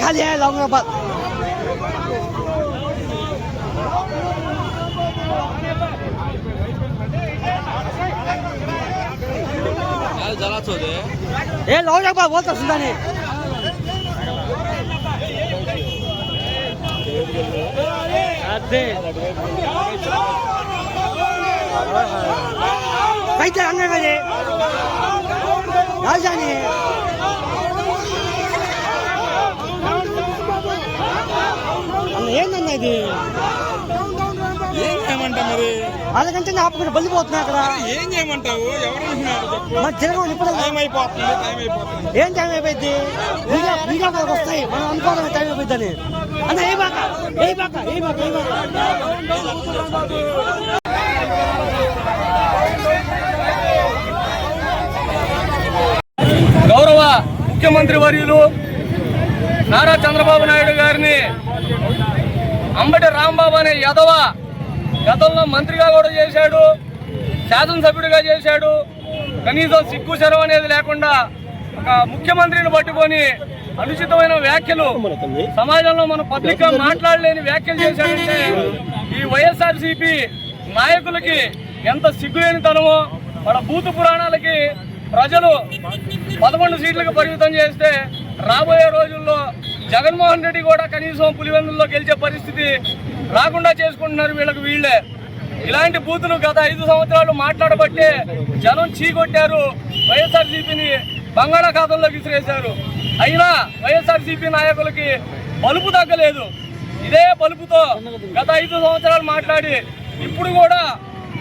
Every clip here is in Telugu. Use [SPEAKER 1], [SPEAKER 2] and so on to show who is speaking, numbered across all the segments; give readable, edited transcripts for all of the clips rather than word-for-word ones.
[SPEAKER 1] खाली है औरंगाबाद। ये औरंगाबाद बोलता सुनता नहीं। कैसे अंगे में राजधानी ఏందన్నా ఇది
[SPEAKER 2] ఏం చేయమంటావు మరి?
[SPEAKER 1] వాళ్ళకంటే ఆపుకుని బలిపోతున్నా అక్కడ.
[SPEAKER 2] ఏం చేయమంటావు? ఎవరు
[SPEAKER 1] మరి తిరగని ఇప్పుడు
[SPEAKER 2] టైం అయిపోతుంది.
[SPEAKER 1] ఏం టైం అయిపోయింది? వీడియో వస్తాయి, మనం అనుకోవడం టైం అయిపోయిందని. అన్న ఏ బాక ఏ బాక ఏ బాక ఏ బాక
[SPEAKER 3] గౌరవ ముఖ్యమంత్రి వర్యులు నారా చంద్రబాబు నాయుడు గారిని అంబటి రాంబాబు అనే యదవ గతంలో మంత్రిగా కూడా చేశాడు, శాసనసభ్యుడిగా చేశాడు. కనీసం సిగ్గు శరం అనేది లేకుండా ఒక ముఖ్యమంత్రిని పట్టుకొని అనుచితమైన వ్యాఖ్యలు, సమాజంలో మనం పబ్లిక్ గా మాట్లాడలేని వ్యాఖ్యలు చేశాడంటే ఈ వైఎస్ఆర్సీపీ నాయకులకి ఎంత సిగ్గులేనితనమో. మన బూతు పురాణాలకి ప్రజలు 11 సీట్లకు పరిమితం చేస్తే రాబోయే రోజుల్లో జగన్మోహన్ రెడ్డి కూడా కనీసం పులివెందుల్లో గెలిచే పరిస్థితి రాకుండా చేసుకుంటున్నారు వీళ్ళే. ఇలాంటి బూతులు గత 5 సంవత్సరాలు మాట్లాడబట్టే జనం చీకొట్టారు, వైఎస్ఆర్సీపీని బంగాళాఖాతంలోకి విసిరేశారు. అయినా వైఎస్ఆర్సీపీ నాయకులకి బలుపు తగ్గలేదు. ఇదే బలుపుతో గత 5 సంవత్సరాలు మాట్లాడి ఇప్పుడు కూడా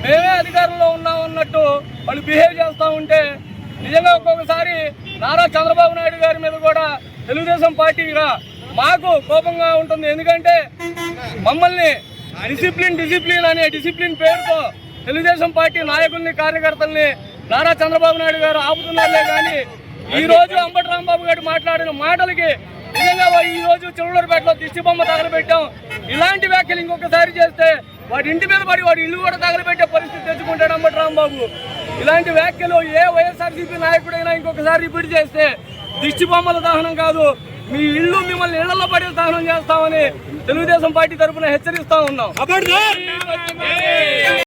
[SPEAKER 3] మేమే అధికారంలో ఉన్నామన్నట్టు వాళ్ళు బిహేవ్ చేస్తూ ఉంటే నిజంగా ఒక్కొక్కసారి నారా చంద్రబాబు నాయుడు గారి మీద కూడా తెలుగుదేశం పార్టీగా మాకు కోపంగా ఉంటుంది. ఎందుకంటే మమ్మల్ని డిసిప్లిన్ అనే డిసిప్లిన్ పేరుతో తెలుగుదేశం పార్టీ నాయకుల్ని, కార్యకర్తల్ని నారా చంద్రబాబు నాయుడు గారు ఆపుతున్నారులే కానీ ఈ రోజు అంబటి రాంబాబు గారు మాట్లాడిన మాటలకి నిజంగా ఈ రోజు చిరులూరుపేటలో దిష్టి బొమ్మ తగలబెట్టాం. ఇలాంటి వ్యాఖ్యలు ఇంకొకసారి చేస్తే వాడి ఇంటి మీద పడి వాడి ఇల్లు కూడా తగలబెట్టే పరిస్థితి తెచ్చుకుంటాడు అంబటి రాంబాబు. ఇలాంటి వ్యాఖ్యలు ఏ వైఎస్ఆర్సీపీ నాయకుడైనా ఇంకొకసారి రిపీట్ చేస్తే దిష్టి బొమ్మల దహనం కాదు, మీ ఇల్లు మిమ్మల్ని ఇళ్లలో పడే దహనం చేస్తామని తెలుగుదేశం పార్టీ తరఫున హెచ్చరిస్తా ఉన్నాం.